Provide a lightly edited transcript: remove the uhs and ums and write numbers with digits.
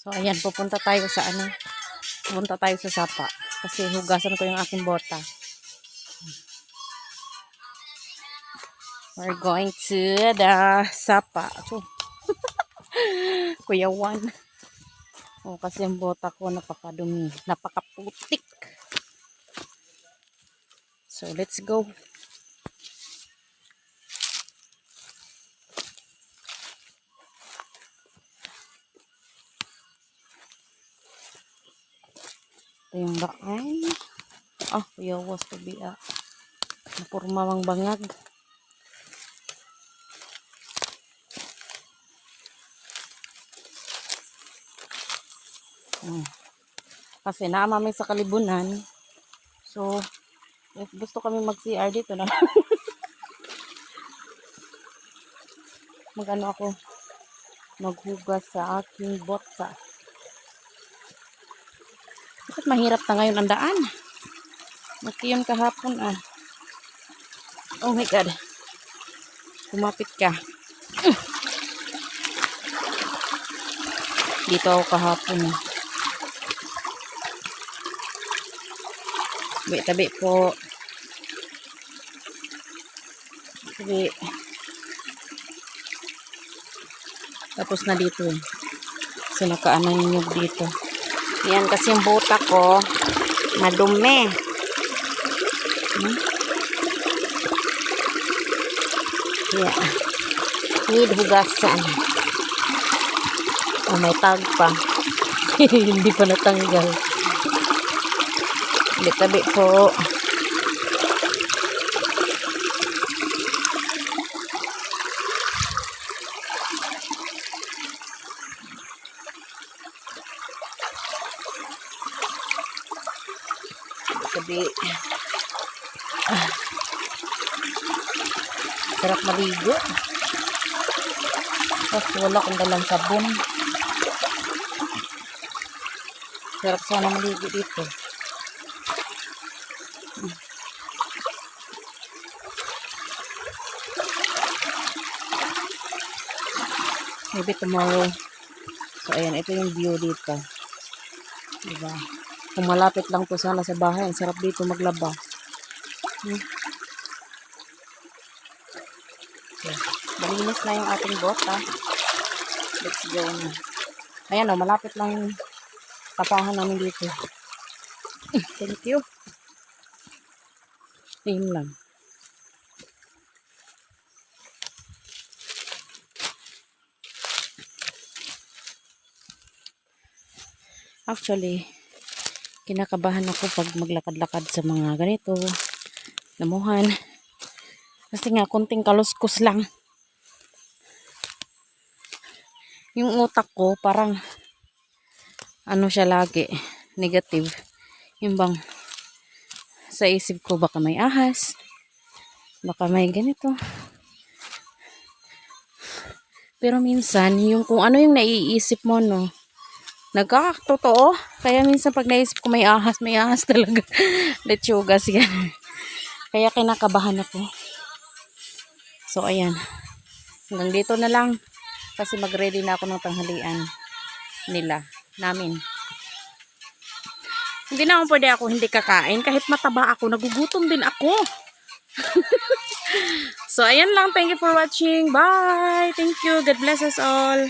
So, ayan, pupunta tayo sa ano. Pupunta tayo sa sapa. Kasi hugasan ko yung aking bota. We're going to the sapa. So, Kuya Juan. Oh, kasi yung bota ko napakadumi. Napakaputik. So, let's go. Ito yung daan. Ah, Kuya was to be napurma mang bangag. Kasi naamami sa Kalibunan. So, if gusto kami mag-CR dito na magano ako maghugas sa aking bota. Bakit mahirap na ngayon ang daan? Mati yun kahapon Oh my God. Kumapit ka. Dito ako kahapon. Tabi po. Tabi. Tapos na dito. Sinakaanay niyo dito. Yan kasi yung bota ko madumi. Yeah. Need hugasan. Oh, may tag pa. Hindi pa natanggal. Tabi po. Tabi. Sarap maligo. Wala akong dalang sabon. Sarap sana maligo dito. Maybe tomorrow. So, ayan. Ito yung view dito. Diba? Kung malapit lang po sana sa bahay, ang sarap dito maglaba. Okay. Malinis na yung ating bota. Let's go na. Ayan o, malapit lang yung tapahan namin dito. Thank you. Yun lang. Actually, kinakabahan ako pag maglakad-lakad sa mga ganito, damuhan. Kasi nga, konting kaluskos lang. Yung utak ko, parang, ano siya lagi, negative. Yung bang, sa isip ko, baka may ahas, baka may ganito. Pero minsan, yung kung ano yung naiisip mo, no, nagkakatotoo. Kaya minsan pag naisip ko may ahas talaga. Lechugas yan. Kaya kinakabahan ako. So, ayan. Hanggang dito na lang. Kasi mag-ready na ako ng tanghalian namin. Hindi naman pwede ako hindi kakain. Kahit mataba ako, nagugutom din ako. So, ayan lang. Thank you for watching. Bye! Thank you. God bless us all.